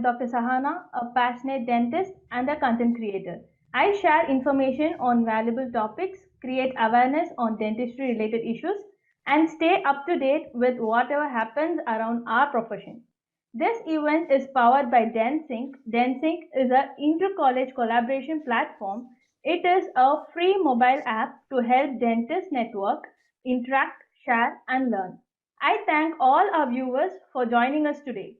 am Dr. Sahana, a passionate dentist and a content creator. I share information on valuable topics, create awareness on dentistry related issues, and stay up to date with whatever happens around our profession. This event is powered by DenSync. DenSync is an inter-college collaboration platform. It is a free mobile app to help dentists network, interact, share, and learn. I thank all our viewers for joining us today.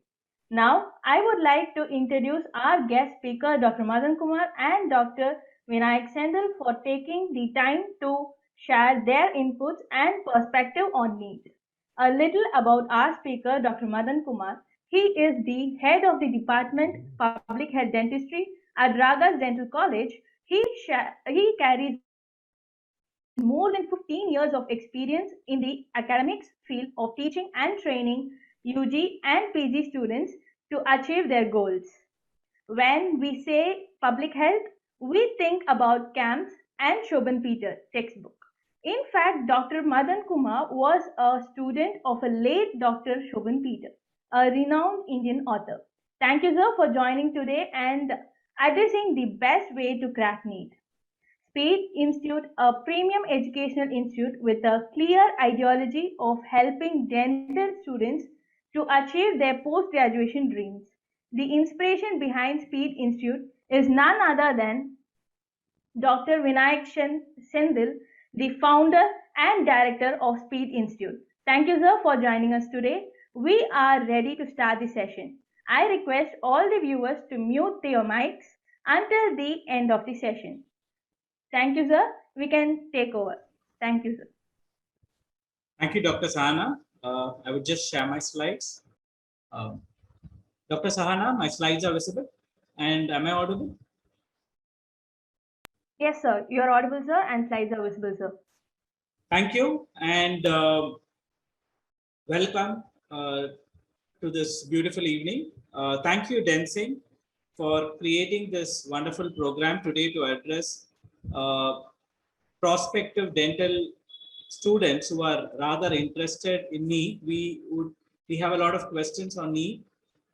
Now, I would like to introduce our guest speaker, Dr. Madan Kumar and Dr. Vinayak Sendal, for taking the time to share their inputs and perspective on NEET. A little about our speaker, Dr. Madan Kumar. He is the head of the Department Public Health Dentistry at Ragas Dental College. He carries more than 15 years of experience in the academics field of teaching and training UG and PG students to achieve their goals. When we say public health, we think about camps and Shobhan Peter textbook. In fact, Dr. Madan Kumar was a student of a late Dr. Shobhan Peter, a renowned Indian author. Thank you, sir, for joining today and addressing the best way to crack NEET. SPEED Institute, a premium educational institute with a clear ideology of helping dental students to achieve their post-graduation dreams. The inspiration behind SPEED Institute is none other than Dr. Vinayak Sendil, the founder and director of SPEED Institute. Thank you, sir, for joining us today. We are ready to start the session. I request all the viewers to mute their mics until the end of the session. Thank you, sir. We can take over. Thank you, sir. Thank you, Dr. Sahana. I would just share my slides. Dr. Sahana, my slides are visible. And am I audible? Yes, sir. You are audible, sir, and slides are visible, sir. Thank you, and welcome to this beautiful evening. Thank you, DenSync, for creating this wonderful program today to address prospective dental students who are rather interested in NEET. We have a lot of questions on NEET,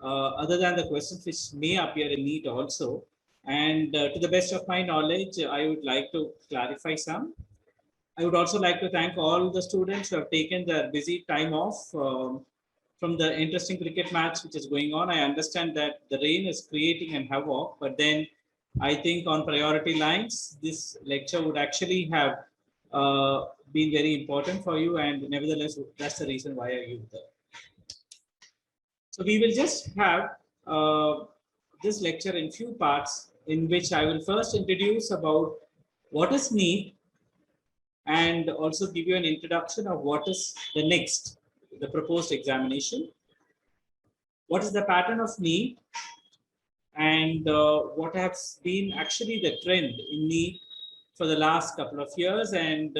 other than the questions which may appear in NEET also. And to the best of my knowledge, I would like to clarify some. I would also like to thank all the students who have taken their busy time off from the interesting cricket match which is going on. I understand that the rain is creating an havoc, but then I think on priority lines, this lecture would actually have been very important for you, and nevertheless, that's the reason why I give there. So we will just have this lecture in few parts, in which I will first introduce about what is NEET, and also give you an introduction of what is the next, the proposed examination, what is the pattern of NEET, and what has been actually the trend in NEET for the last couple of years, and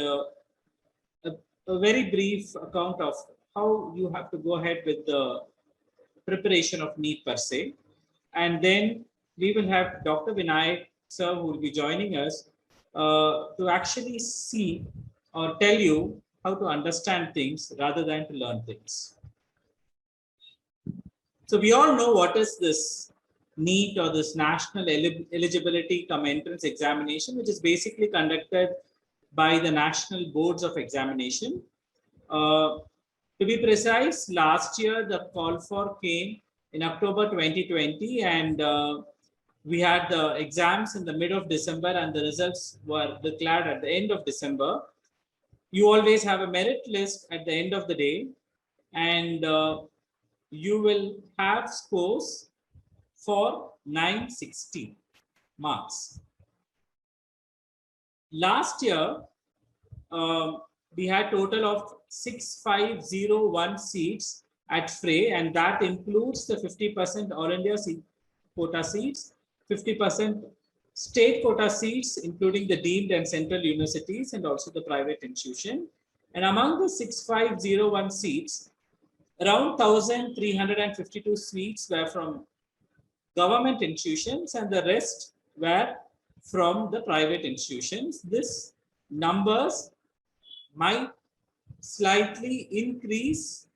a very brief account of how you have to go ahead with the preparation of NEET per se. And then we will have Dr. Vinayak sir, who will be joining us to actually see or tell you how to understand things rather than to learn things. So we all know what is this NEET, or this National Eligibility Cum Entrance Examination, which is basically conducted by the National Boards of Examination. To be precise, last year the call for came in October 2020, and we had the exams in the mid of December, and the results were declared at the end of December. You always have a merit list at the end of the day, and you will have scores for 960 marks. Last year, we had total of 6501 seats at FREY, and that includes the 50% All India quota seats, 50% state quota seats, including the deemed and central universities, and also the private institution. And among the 6501 seats, around 1,352 seats were from government institutions, and the rest were from the private institutions. This numbers might slightly increase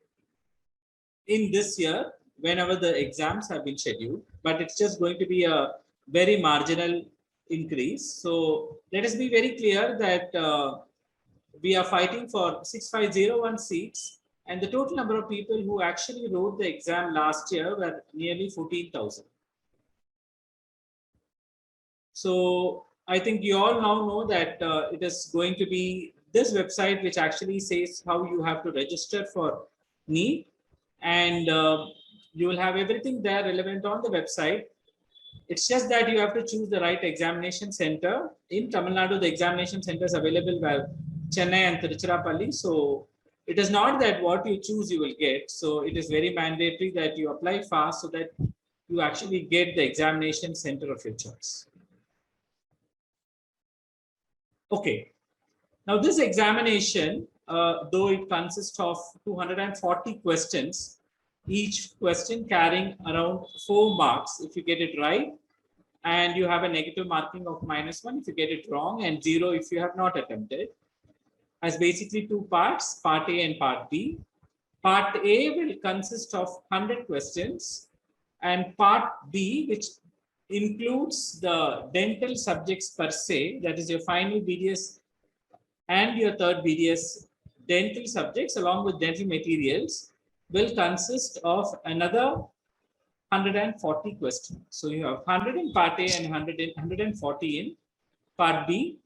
in this year, whenever the exams have been scheduled, but it's just going to be a very marginal increase. So let us be very clear that we are fighting for 6501 seats, and the total number of people who actually wrote the exam last year were nearly 14,000. So I think you all now know that it is going to be this website which actually says how you have to register for NEET, and you will have everything there relevant on the website. It's just that you have to choose the right examination center. In Tamil Nadu, the examination centers available were Chennai and Tiruchirappalli. So it is not that what you choose you will get. So it is very mandatory that you apply fast so that you actually get the examination center of your choice. Okay. Now this examination, though it consists of 240 questions, each question carrying around 4 marks if you get it right, and you have a negative marking of -1 if you get it wrong, and 0 if you have not attempted, has basically 2 parts, part A and part B. Part A will consist of 100 questions, and part B, which includes the dental subjects per se, that is your final BDS and your third BDS dental subjects along with dental materials, will consist of another 140 questions. So you have 100 in part A and 140 in part B.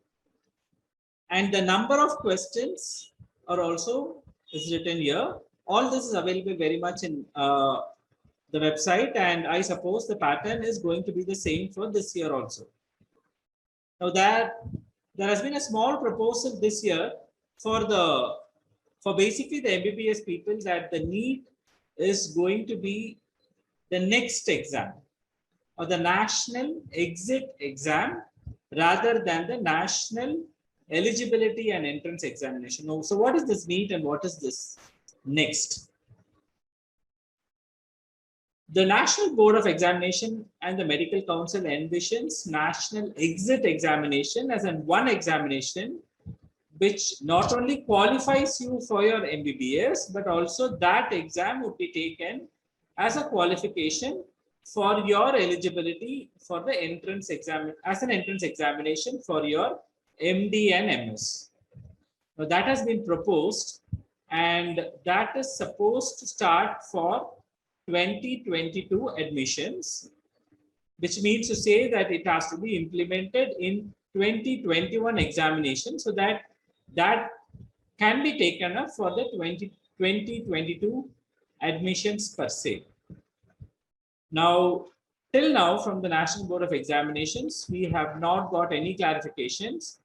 And the number of questions are also is written here. All this is available very much in the website, and I suppose the pattern is going to be the same for this year also. Now there has been a small proposal this year for basically the MBBS people that the NEET is going to be the next exam or the national exit exam rather than the national eligibility and entrance examination. Now, so what is this NEET and what is this next? The National Board of Examination and the Medical Council envisions national exit examination as an one examination which not only qualifies you for your MBBS, but also that exam would be taken as a qualification for your eligibility for the entrance exam, as an entrance examination for your MD and MS. Now that has been proposed, and that is supposed to start for 2022 admissions, which means to say that it has to be implemented in 2021 examination, so that can be taken up for the 2022 admissions per se. Now, till now, from the National Board of Examinations, we have not got any clarifications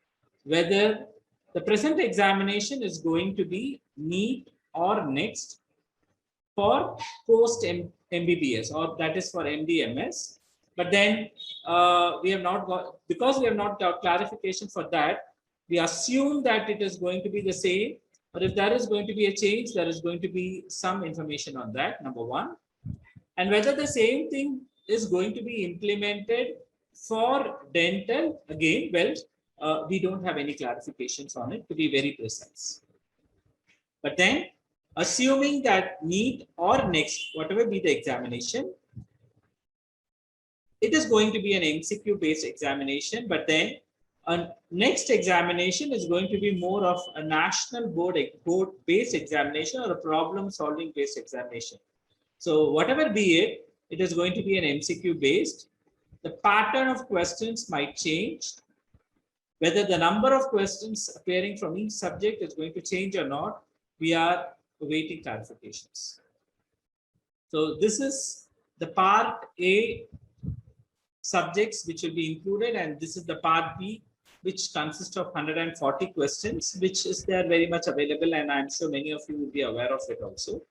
whether the present examination is going to be NEET or next for post MBBS, or that is for MD/MS. But then we have not got, because we have not got clarification for that, we assume that it is going to be the same, or if there is going to be a change, there is going to be some information on that, number one. And whether the same thing is going to be implemented for dental, again, well, we don't have any clarifications on it, to be very precise. But then, assuming that NEET or next, whatever be the examination, it is going to be an MCQ based examination, but then a next examination is going to be more of a national board based examination or a problem solving based examination. So whatever be it, it is going to be an MCQ based. The pattern of questions might change. Whether the number of questions appearing from each subject is going to change or not, we are awaiting clarifications. So this is the part A subjects which will be included, and this is the part B, which consists of 140 questions, which is there very much available, and I'm sure many of you will be aware of it also.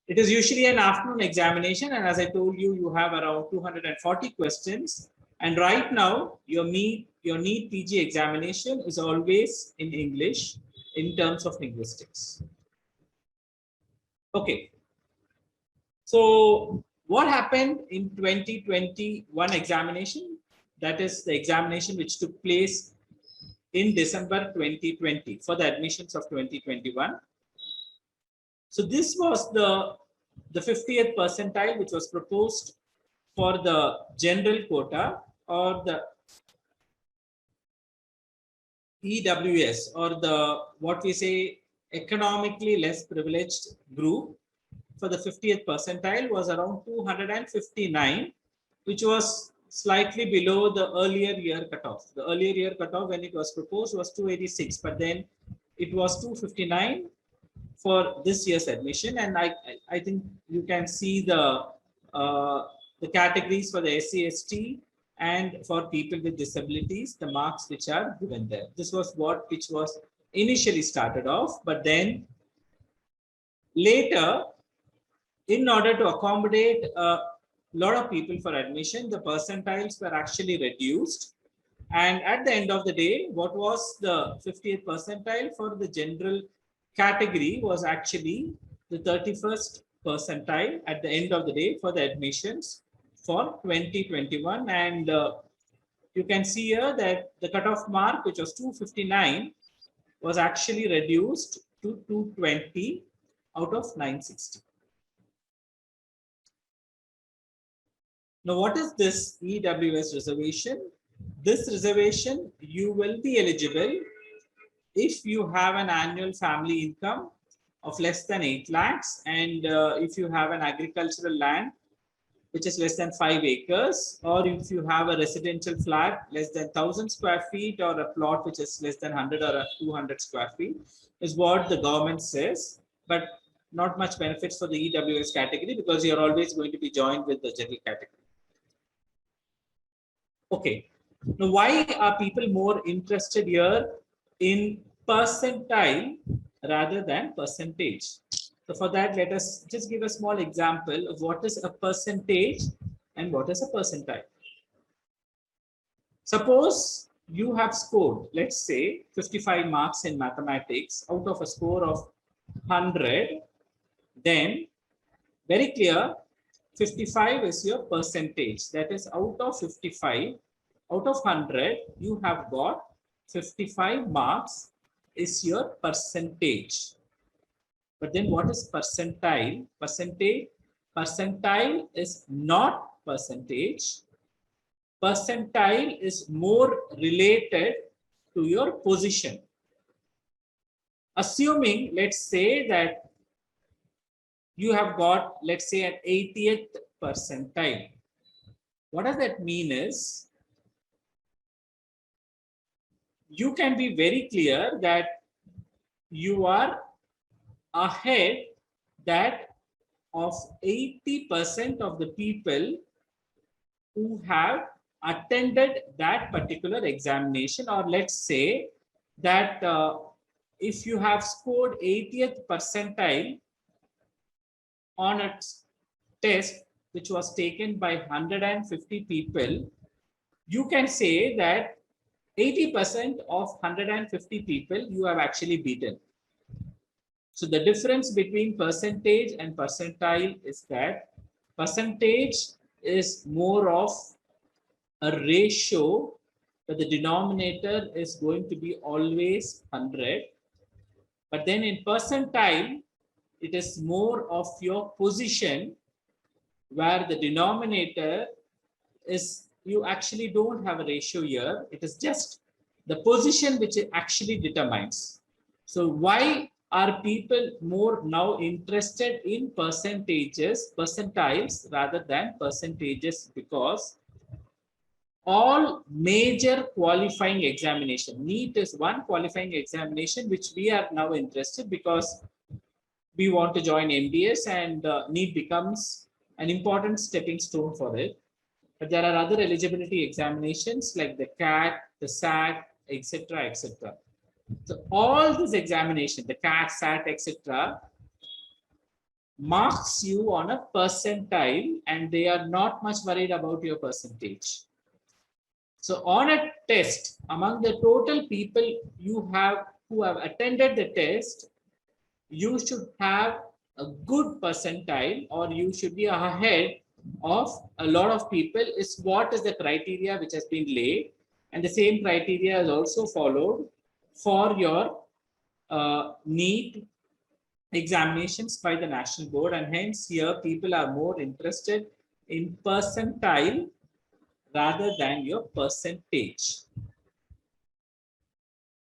It is usually an afternoon examination, and as I told you, you have around 240 questions. And right now, your NEET PG examination is always in English in terms of linguistics. Okay. So what happened in 2021 examination? That is the examination which took place in December 2020 for the admissions of 2021. So this was the the 50th percentile, which was proposed for the general quota or the EWS, or the what we say economically less privileged group, for the 50th percentile was around 259, which was slightly below the earlier year cutoff. The earlier year cutoff when it was proposed was 286, but then it was 259 for this year's admission. And I think you can see the categories for the SC, ST and for people with disabilities, the marks which are given there. This was which was initially started off, but then later, in order to accommodate a lot of people for admission, the percentiles were actually reduced. And at the end of the day, what was the 50th percentile for the general category was actually the 31st percentile at the end of the day for the admissions for 2021. And you can see here that the cutoff mark, which was 259, was actually reduced to 220 out of 960. Now, what is this EWS reservation? This reservation, you will be eligible if you have an annual family income of less than 8 lakhs and if you have an agricultural land which is less than 5 acres, or if you have a residential flat less than 1000 square feet, or a plot which is less than 100 or 200 square feet, is what the government says. But not much benefits for the EWS category because you're always going to be joined with the general category. Okay, now why are people more interested here in percentile rather than percentage? So for that, let us just give a small example of what is a percentage and what is a percentile. Suppose you have scored, let's say, 55 marks in mathematics out of a score of 100, then very clear, 55 is your percentage. That is, out of 55, out of 100, you have got 55 marks is your percentage. But then what is percentile? Percentile is not percentage. Percentile is more related to your position. Assuming, let's say that you have got, let's say, an 80th percentile. What does that mean is, you can be very clear that you are ahead that of 80% of the people who have attended that particular examination. Or let's say that if you have scored 80th percentile on a test which was taken by 150 people, you can say that 80% of 150 people you have actually beaten. So the difference between percentage and percentile is that percentage is more of a ratio, but the denominator is going to be always 100. But then in percentile, it is more of your position, where the denominator is, you actually don't have a ratio here. It is just the position which it actually determines. So why are people more now interested in percentages, percentiles rather than percentages? Because all major qualifying examination, NEET is one qualifying examination which we are now interested, because we want to join MDS, and NEET becomes an important stepping stone for it. But there are other eligibility examinations like the CAT, the SAT, etc., etc. So all these examinations, the CAT, SAT, etc., marks you on a percentile, and they are not much worried about your percentage. So on a test, among the total people you have who have attended the test, you should have a good percentile, or you should be ahead of a lot of people, is what is the criteria which has been laid. And the same criteria is also followed for your NEET examinations by the national board, and hence here people are more interested in percentile rather than your percentage.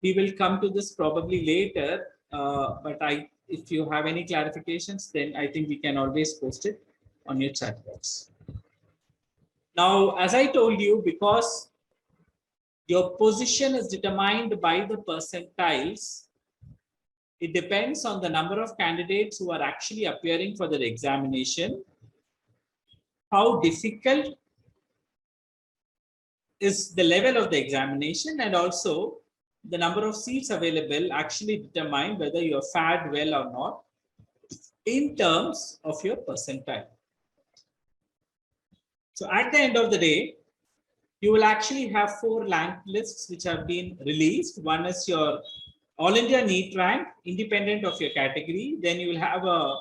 We will come to this probably later, but if you have any clarifications, then I think we can always post it on your chat box. Now, as I told you, because your position is determined by the percentiles, it depends on the number of candidates who are actually appearing for the examination, how difficult is the level of the examination, and also the number of seats available actually determine whether you have fared well or not in terms of your percentile. So at the end of the day, you will actually have 4 rank lists which have been released. One is your All India NEET rank, independent of your category. Then you will have a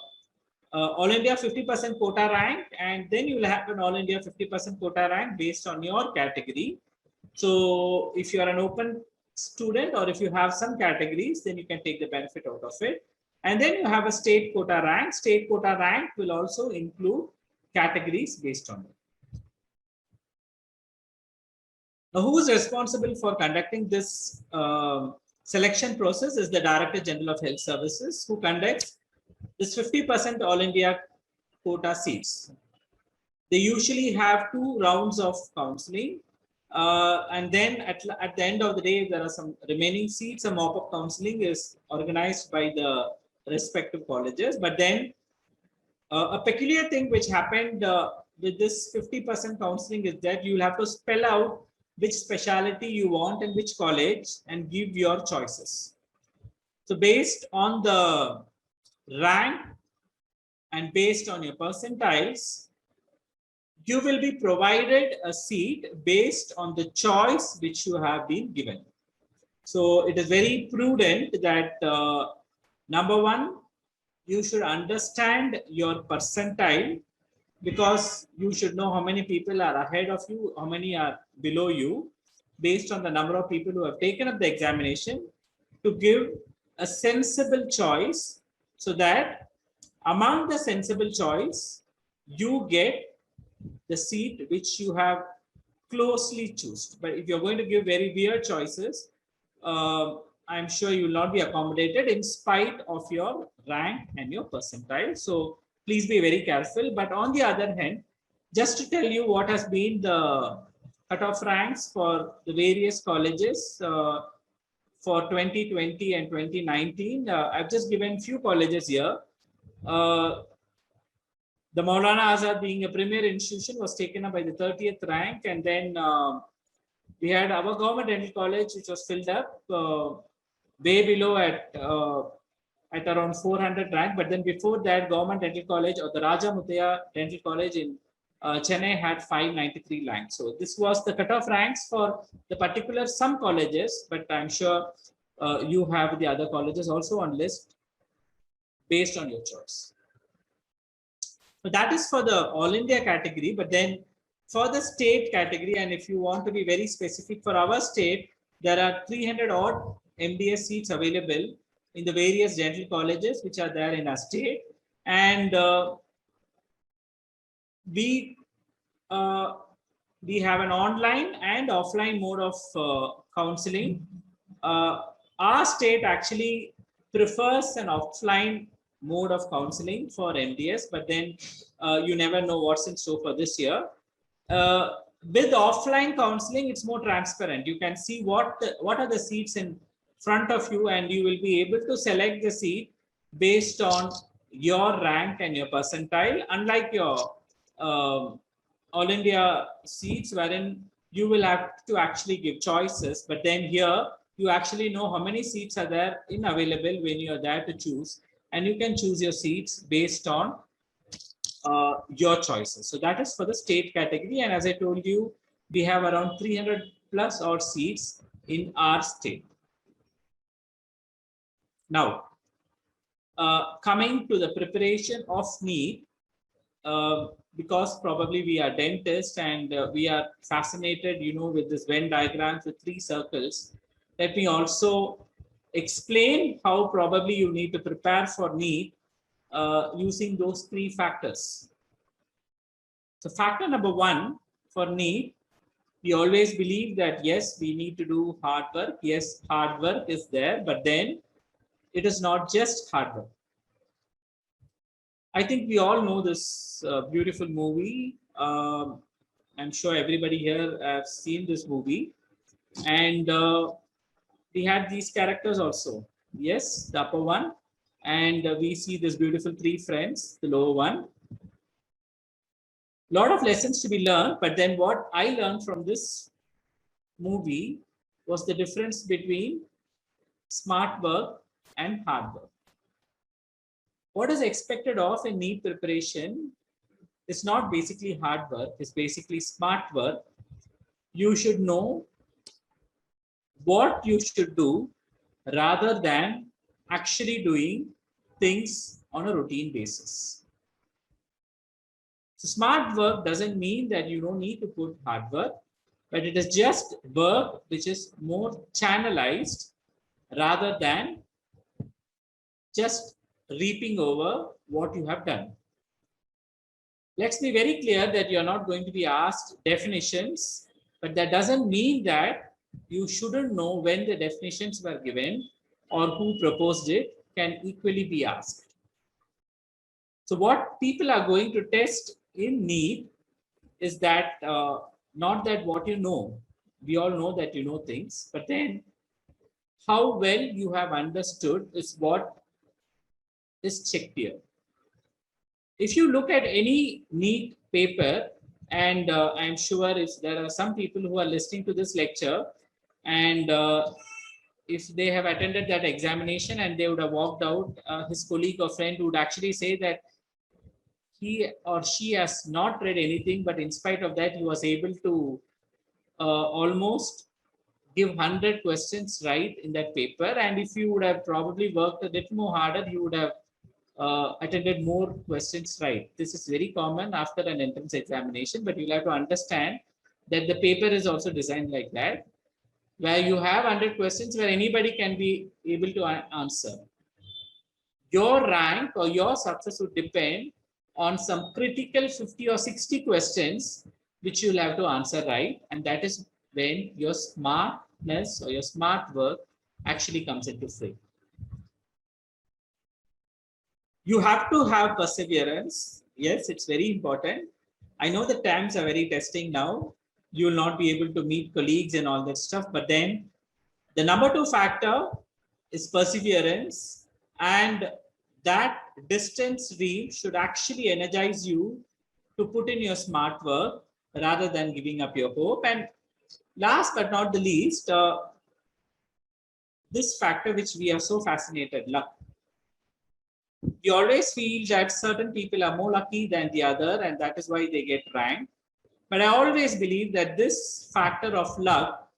All India 50% quota rank, and then you will have an All India 50% quota rank based on your category. So if you are an open student or if you have some categories, then you can take the benefit out of it. And then you have a state quota rank. State quota rank will also include categories based on it. Now, who is responsible for conducting this selection process is the Director General of Health Services, who conducts this 50% All India quota seats. They usually have 2 rounds of counseling. And then at the end of the day, there are some remaining seats. A mop-up counseling is organized by the respective colleges. But then a peculiar thing which happened with this 50% counseling is that you will have to spell out which specialty you want and which college and give your choices. So based on the rank and based on your percentiles, you will be provided a seat based on the choice which you have been given. So it is very prudent that number one, you should understand your percentile, because you should know how many people are ahead of you, how many are below you, based on the number of people who have taken up the examination, to give a sensible choice, so that among the sensible choice, you get the seat which you have closely chosen. But if you're going to give very weird choices, I'm sure you will not be accommodated in spite of your rank and your percentile. So please be very careful. But on the other hand, just to tell you what has been the cutoff ranks for the various colleges for 2020 and 2019, I've just given few colleges here. The Maulana Azad, being a premier institution, was taken up by the 30th rank, and then we had our government dental college, which was filled up way below at around 400 rank. But then before that, government dental college or the Raja Muthiah Dental College in Chennai had 593 ranks. So this was the cutoff ranks for the particular some colleges, but I'm sure you have the other colleges also on list based on your choice. So that is for the All India category. But then for the state category, and if you want to be very specific for our state, there are 300 odd MDS seats available in the various dental colleges which are there in our state. And we have an online and offline mode of counseling. Our state actually prefers an offline mode of counseling for MDS, but then you never know what's in store for this year. With offline counseling, it's more transparent. You can see what are the seats in front of you, and you will be able to select the seat based on your rank and your percentile, unlike your All India seats, wherein you will have to actually give choices. But then here, you actually know how many seats are there available when you are there to choose, and you can choose your seats based on your choices. So that is for the state category. And as I told you, we have around 300 plus odd seats in our state. Now, coming to the preparation of NEET, because probably we are dentists and we are fascinated, with this Venn diagrams with 3 circles. Let me also explain how probably you need to prepare for NEET using those 3 factors. So factor number 1 for NEET, we always believe that yes, we need to do hard work. Yes, hard work is there, but then it is not just hard work. I think we all know this beautiful movie. I'm sure everybody here has seen this movie, and we had these characters also. Yes, the upper one, and we see this beautiful 3 friends, the lower one. Lot of lessons to be learned, but then what I learned from this movie was the difference between smart work and hard work. What is expected of a NEET preparation is not basically hard work, it's basically smart work. You should know what you should do rather than actually doing things on a routine basis. So smart work doesn't mean that you don't need to put hard work, but it is just work which is more channelized rather than just reaping over what you have done. Let's be very clear that you're not going to be asked definitions, but that doesn't mean that you shouldn't know when the definitions were given or who proposed it can equally be asked. So what people are going to test in NEET is that not that what you know, we all know that you know things, but then how well you have understood is what is checked here. If you look at any NEET paper, and I'm sure if there are some people who are listening to this lecture, and if they have attended that examination and they would have walked out, his colleague or friend would actually say that he or she has not read anything, but in spite of that, he was able to almost give 100 questions right in that paper. And if you would have probably worked a little more harder, you would have attended more questions right. This is very common after an entrance examination, but you'll have to understand that the paper is also designed like that, where you have 100 questions where anybody can be able to answer. Your rank or your success would depend on some critical 50 or 60 questions which you'll have to answer right, and that is when your smartness or your smart work actually comes into play. You have to have perseverance. Yes, it's very important. I know the times are very testing now. You will not be able to meet colleagues and all that stuff, but then the number 2 factor is perseverance, and that distance read should actually energize you to put in your smart work rather than giving up your hope. And last but not the least, this factor which we are so fascinated, luck. We always feel that certain people are more lucky than the other, and that is why they get ranked. But I always believe that this factor of luck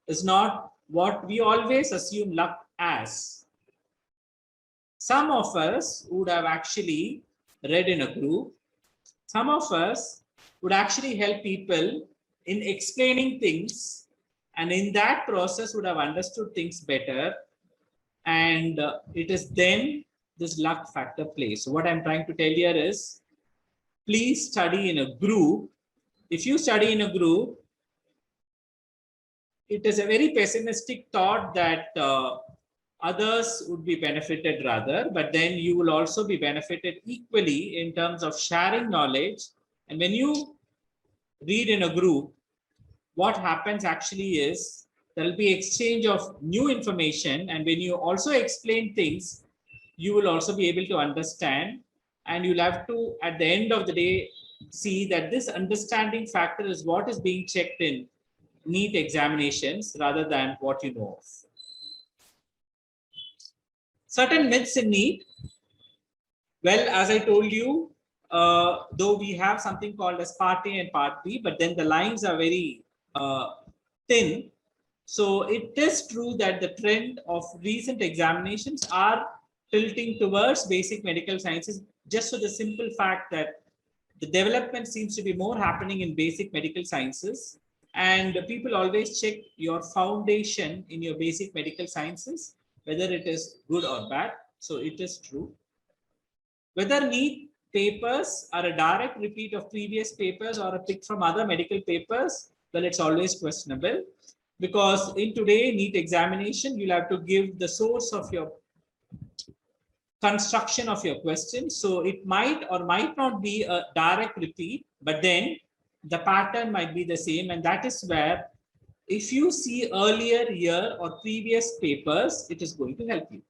is not what we always assume luck as. Some of us would have actually read in a group. Some of us would actually help people in explaining things, and in that process would have understood things better. And it is then this luck factor plays. So what I'm trying to tell here is, please study in a group. If you study in a group, it is a very pessimistic thought that others would be benefited rather, but then you will also be benefited equally in terms of sharing knowledge. And when you read in a group, what happens actually is there will be exchange of new information, and when you also explain things, you will also be able to understand, and you'll have to, at the end of the day, see that this understanding factor is what is being checked in NEET examinations rather than what you know of. Certain myths in NEET. Well, as I told you, though we have something called as part A and part B, but then the lines are very thin. So it is true that the trend of recent examinations are tilting towards basic medical sciences, just for the simple fact that the development seems to be more happening in basic medical sciences, and people always check your foundation in your basic medical sciences. whether it is good or bad. So it is true. Whether NEET papers are a direct repeat of previous papers or a pick from other medical papers, well, it's always questionable, because in today NEET examination, you'll have to give the source of your construction of your question. So it might or might not be a direct repeat, but then the pattern might be the same. And that is where, if you see earlier year or previous papers, it is going to help you.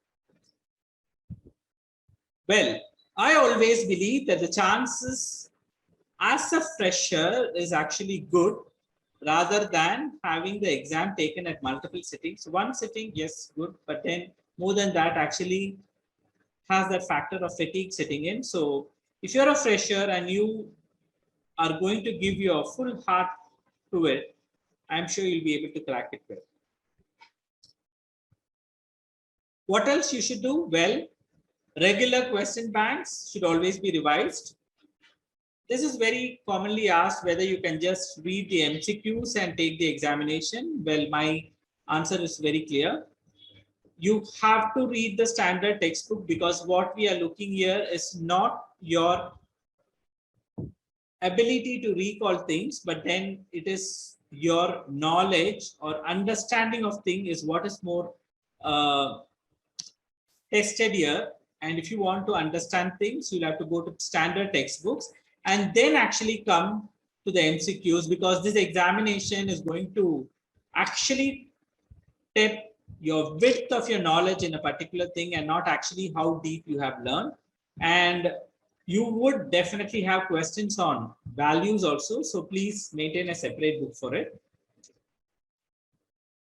Well, I always believe that the chances as a fresher is actually good rather than having the exam taken at multiple sittings. One sitting, yes, good, but then more than that actually has that factor of fatigue sitting in. So if you're a fresher and you are going to give your full heart to it, I'm sure you'll be able to crack it well. What else you should do? Well, regular question banks should always be revised. This is very commonly asked, whether you can just read the MCQs and take the examination. Well, my answer is very clear. You have to read the standard textbook, because what we are looking here is not your ability to recall things, but then it is your knowledge or understanding of thing is what is more tested here. And if you want to understand things, you'll have to go to standard textbooks and then actually come to the MCQs, because this examination is going to actually test your width of your knowledge in a particular thing and not actually how deep you have learned. And you would definitely have questions on values also. So please maintain a separate book for it.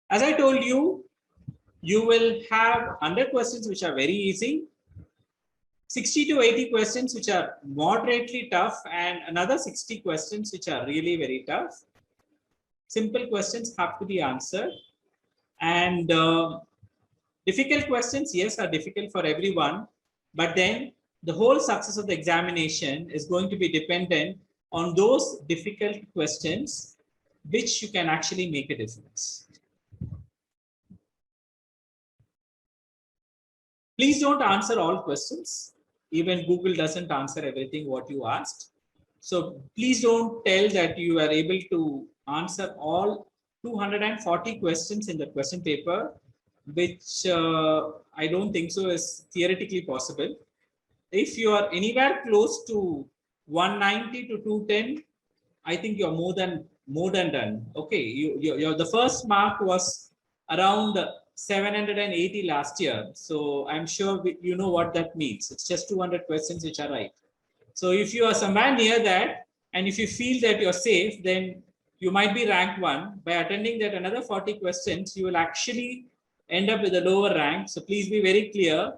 As I told you, you will have 100 questions which are very easy, 60 to 80 questions which are moderately tough, and another 60 questions which are really very tough. Simple questions have to be answered, and difficult questions, yes, are difficult for everyone, but then the whole success of the examination is going to be dependent on those difficult questions which you can actually make a difference. Please don't answer all questions. Even Google doesn't answer everything what you asked. So please don't tell that you are able to answer all 240 questions in the question paper, which I don't think so is theoretically possible. If you are anywhere close to 190 to 210, I think you're more than done. Okay, the first mark was around 780 last year. So I'm sure you know what that means. It's just 200 questions which are right. So if you are somewhere near that, and if you feel that you're safe, then you might be rank 1. By attending that another 40 questions, you will actually end up with a lower rank. So please be very clear,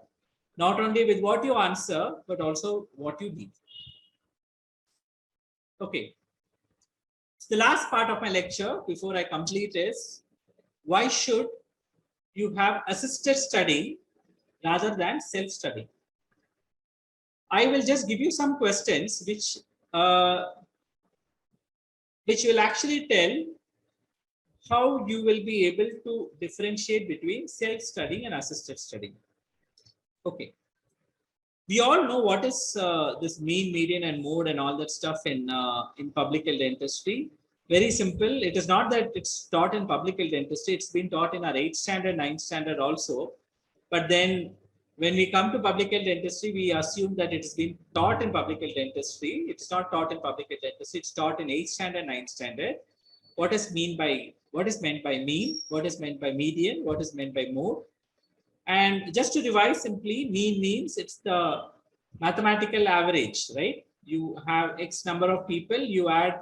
not only with what you answer, but also what you need. Okay. So the last part of my lecture before I complete is, why should you have assisted study rather than self-study? I will just give you some questions which will actually tell how you will be able to differentiate between self-study and assisted study. Okay. We all know what is this mean, median, and mode and all that stuff in public health dentistry. Very simple. It is not that it's taught in public health dentistry. It's been taught in our 8th standard, 9th standard also. But then when we come to public health dentistry, we assume that it's been taught in public health dentistry. It's not taught in public health dentistry. It's taught in 8th standard, 9th standard. What is meant by mean? What is meant by median? What is meant by mode? And just to revise simply, mean means it's the mathematical average, right? You have X number of people, you add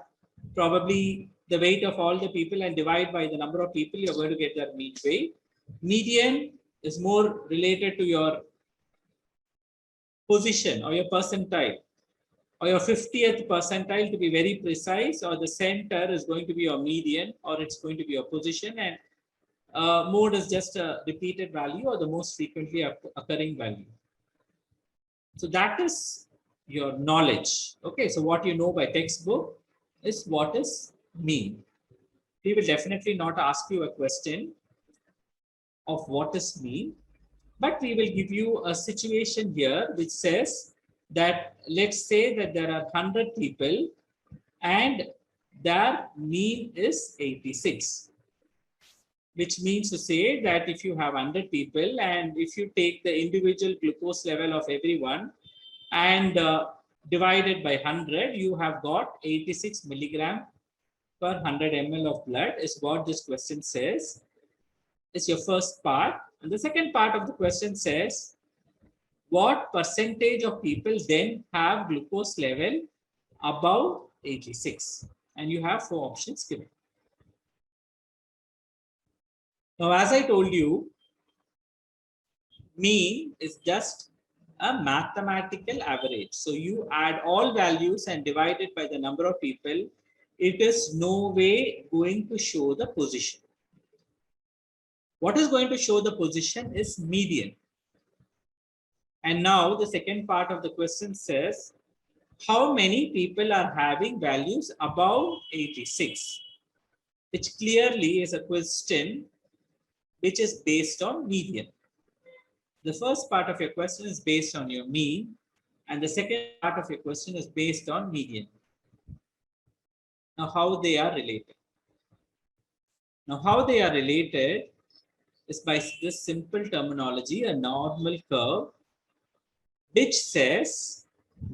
probably the weight of all the people and divide by the number of people, you're going to get that mean weight. Median is more related to your position or your percentile, or your 50th percentile to be very precise, or the center is going to be your median, or it's going to be your position, and mode is just a repeated value or the most frequently occurring value. So that is your knowledge. Okay, so what you know by textbook is what is mean. We will definitely not ask you a question of what is mean. But we will give you a situation here which says that, let's say that there are 100 people and their mean is 86, which means to say that if you have 100 people and if you take the individual glucose level of everyone and divided by 100, you have got 86 milligram per 100 ml of blood is what this question says. Is your first part. And the second part of the question says, what percentage of people then have glucose level above 86? And you have 4 options given. Now, as I told you, mean is just a mathematical average. So you add all values and divide it by the number of people. It is no way going to show the position. What is going to show the position is median. And now the second part of the question says, how many people are having values above 86? Which clearly is a question which is based on median. The first part of your question is based on your mean, and the second part of your question is based on median. Now, how they are related? Now, how they are related is by this simple terminology, a normal curve, which says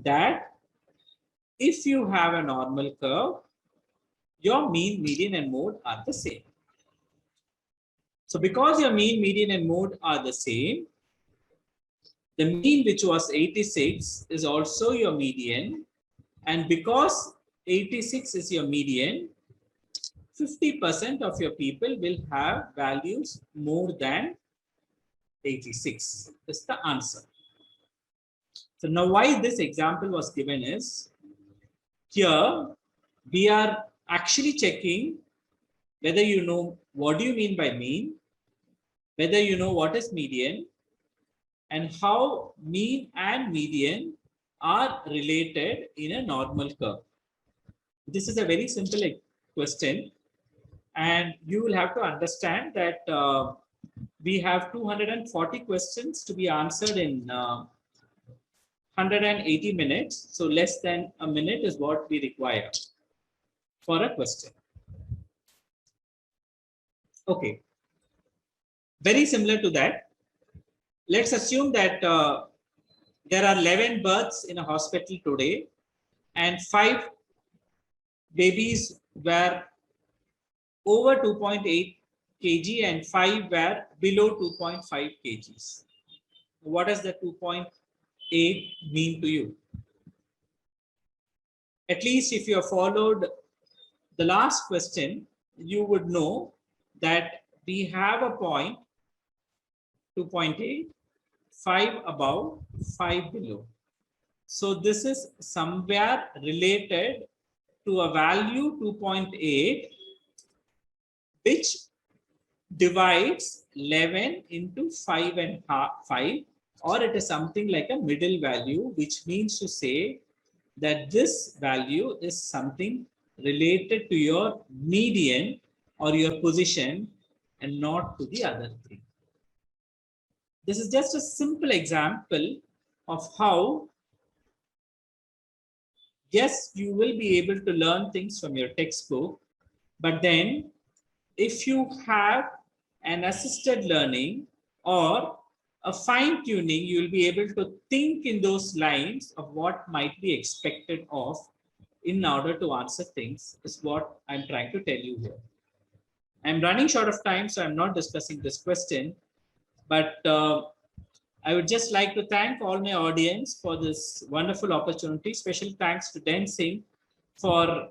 that if you have a normal curve, your mean, median, and mode are the same. So because your mean, median, and mode are the same, the mean, which was 86, is also your median. And because 86 is your median, 50% of your people will have values more than 86. That's the answer. So now why this example was given is, here we are actually checking whether you know what do you mean by mean, whether you know what is median, and how mean and median are related in a normal curve. This is a very simple question, and you will have to understand that we have 240 questions to be answered in 180 minutes. So less than a minute is what we require for a question. Okay. Very similar to that. Let's assume that there are 11 births in a hospital today and 5 babies were over 2.8 kg and 5 were below 2.5 kgs. What does the 2.8 mean to you? At least if you have followed the last question, you would know that we have a point 2.8, 5 above, 5 below. So this is somewhere related to a value 2.8, which divides 11 into 5 and 5, or it is something like a middle value, which means to say that this value is something related to your median or your position and not to the other three. This is just a simple example of how, yes, you will be able to learn things from your textbook, but then if you have an assisted learning or a fine tuning, you will be able to think in those lines of what might be expected of in order to answer things, is what I'm trying to tell you here. I'm running short of time, so I'm not discussing this question, but I would just like to thank all my audience for this wonderful opportunity. Special thanks to Den Singh for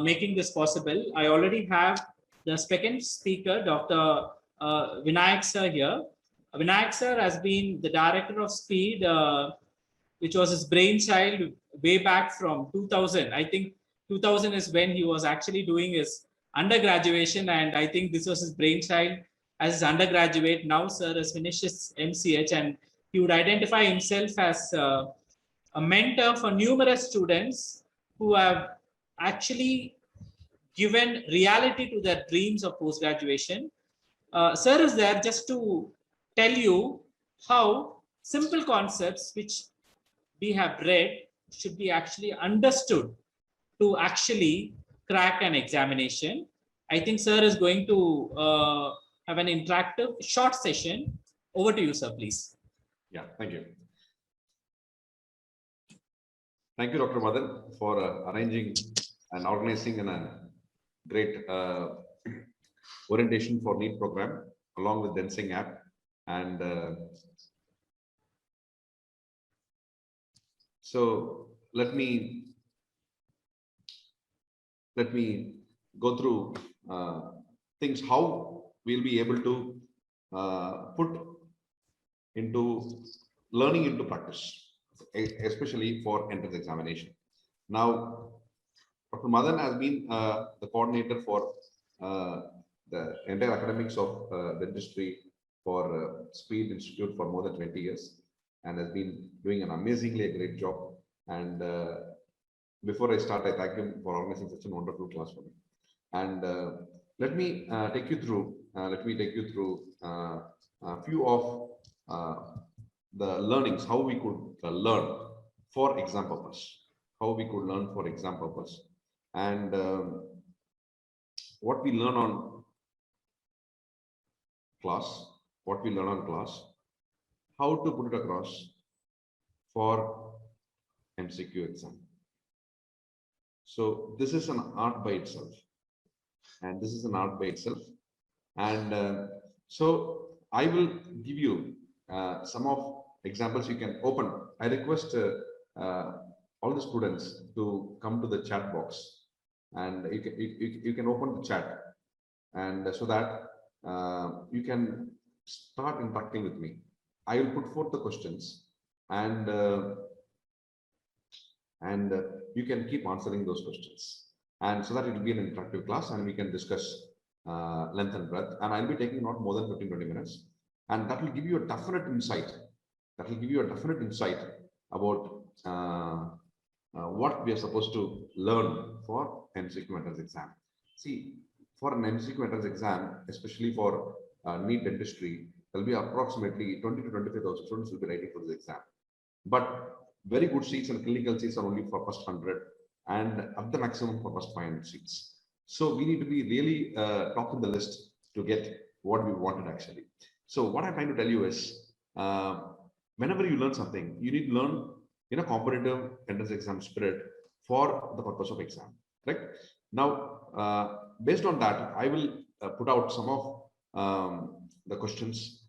making this possible. I already have the second speaker, Dr. Vinayak sir here. Vinayak sir has been the director of SPEED, which was his brainchild way back from 2000. I think 2000 is when he was actually doing his undergraduation, and I think this was his brainchild as his undergraduate. Now sir has finished his MCH, and he would identify himself as a mentor for numerous students who have actually given reality to their dreams of post-graduation. Sir is there just to tell you how simple concepts which we have read should be actually understood to actually crack an examination. I think sir is going to have an interactive short session. Over to you, sir, please. Yeah, thank you. Thank you, Dr. Madan, for arranging and organizing a great orientation for NEET program along with Densing app. And so let me go through things how we'll be able to put into learning into practice, especially for entrance examination. Now, Dr. Madan has been the coordinator for the entire academics of dentistry for Speed Institute for more than 20 years and has been doing an amazingly great job. And before I start, I thank him for organizing such a wonderful class for me. And let me take you through. A few of the learnings, how we could learn for exam purpose, and what we learn on class, how to put it across for MCQ exam. So this is an art by itself, and so I will give you some of examples you can open. I request all the students to come to the chat box, and you can open the chat, and so that you can start interacting with me. I will put forth the questions, and you can keep answering those questions, and so that it will be an interactive class, and we can discuss length and breadth. And I'll be taking not more than 15-20 minutes, and that will give you a definite insight. About what we are supposed to learn for MCQ entrance exam. See, for an MCQ entrance exam, especially for NEET dentistry, there will be approximately 20 to 25,000 students will be writing for this exam. But very good seats and clinical seats are only for first 100, and at the maximum for first 500 seats. So we need to be really top in the list to get what we wanted actually. So what I'm trying to tell you is, whenever you learn something, you need to learn in a competitive entrance exam spirit for the purpose of exam. Right now, based on that, I will put out some of the questions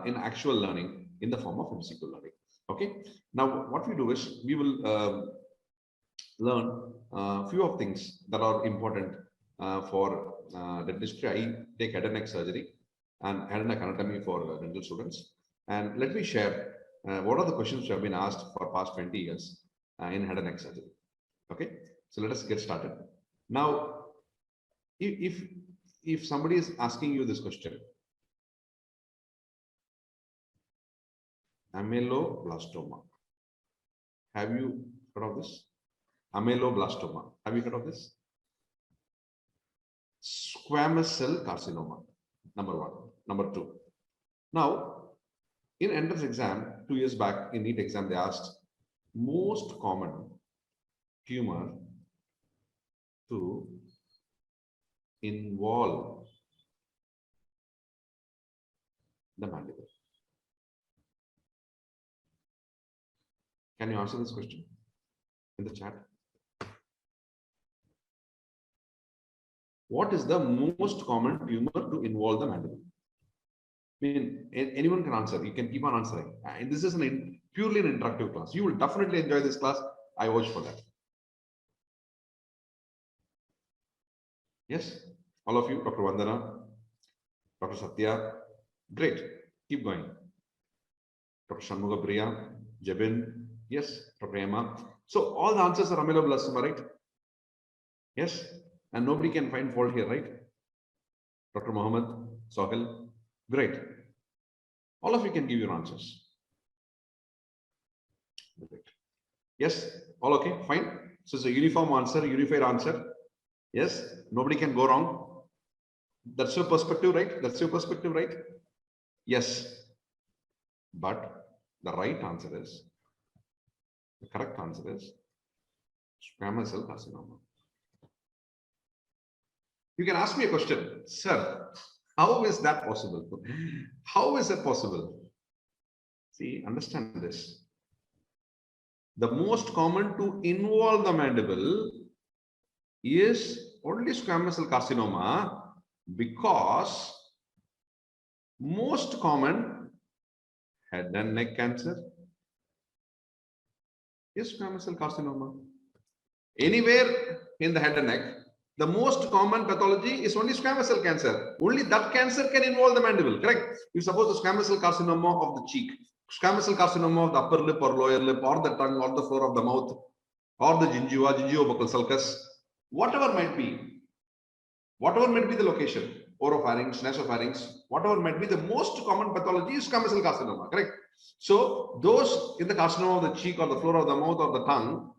in actual learning in the form of MCQ learning. Okay. Now, what we do is we will learn a few of things that are important for dentistry. I take head and neck surgery and head and neck anatomy for dental students. And let me share what are the questions which have been asked for past 20 years in head and neck surgery. Okay, so let us get started. Now, if somebody is asking you this question, ameloblastoma, have you heard of this? Ameloblastoma, have you heard of this? Squamous cell carcinoma, number one. Number two, now in entrance exam 2 years back in NEET exam, they asked most common tumor to involve the mandible. Can you answer this question in the chat? What is the most common tumor to involve the mandible? I mean, anyone can answer. You can keep on answering. And this is purely an interactive class. You will definitely enjoy this class. I vouch for that. Yes, all of you, Dr. Vandana, Dr. Satya, great. Keep going. Dr. Shanmuga Priya, Jabin, yes, Dr. Emma. So all the answers are ameloblastoma, right? Yes, and nobody can find fault here, right? Dr. Mohammed, Sohel, great. All of you can give your answers. Yes, all okay, fine. So it's a uniform answer, unified answer. Yes, nobody can go wrong. That's your perspective, right? Yes. But the right answer is, the correct answer is squamous cell carcinoma. You can ask me a question, sir, how is that possible? How is it possible? See, understand this. The most common to involve the mandible is only squamous cell carcinoma, because most common head and neck cancer is squamous cell carcinoma. Anywhere in the head and neck, the most common pathology is only squamous cell cancer. Only that cancer can involve the mandible, correct? If suppose the squamous cell carcinoma of the cheek, squamous cell carcinoma of the upper lip or lower lip or the tongue or the floor of the mouth or the gingiva, gingiobuccal sulcus, whatever might be the location, oropharynx, nasopharynx, whatever might be, the most common pathology is squamous cell carcinoma, correct? So those in the carcinoma of the cheek or the floor of the mouth or the tongue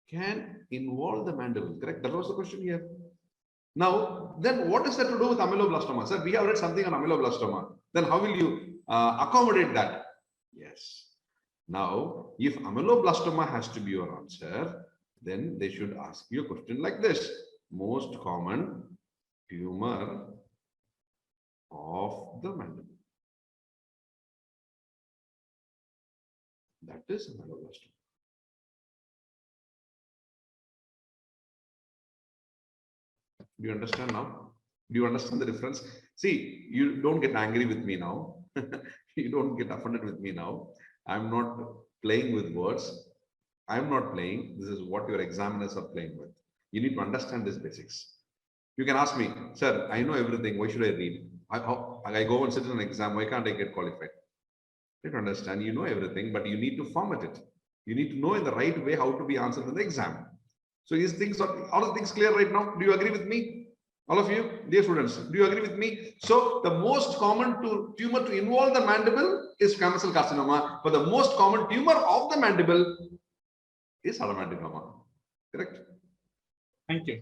can involve the mandible, correct? That was the question here. Now, then what is that to do with ameloblastoma? Sir, we have read something on ameloblastoma. Then how will you accommodate that? Yes. Now, if ameloblastoma has to be your answer, then they should ask you a question like this. Most common tumor of the mandible. That is ameloblastoma. Do you understand now? Do you understand the difference? See, you don't get angry with me now. You don't get offended with me now. I'm not playing with words. I'm not playing. This is what your examiners are playing with. You need to understand these basics. You can ask me, sir, I know everything. Why should I read? I go and sit in an exam. Why can't I get qualified? You don't understand. You know everything, but you need to format it. You need to know in the right way how to be answered in the exam. So these things are all the things clear right now. Do you agree with me? All of you, dear students, do you agree with me? So the most common tumor to involve the mandible is squamous cell carcinoma, but the most common tumor of the mandible is adenoadenoma. Correct? Thank you.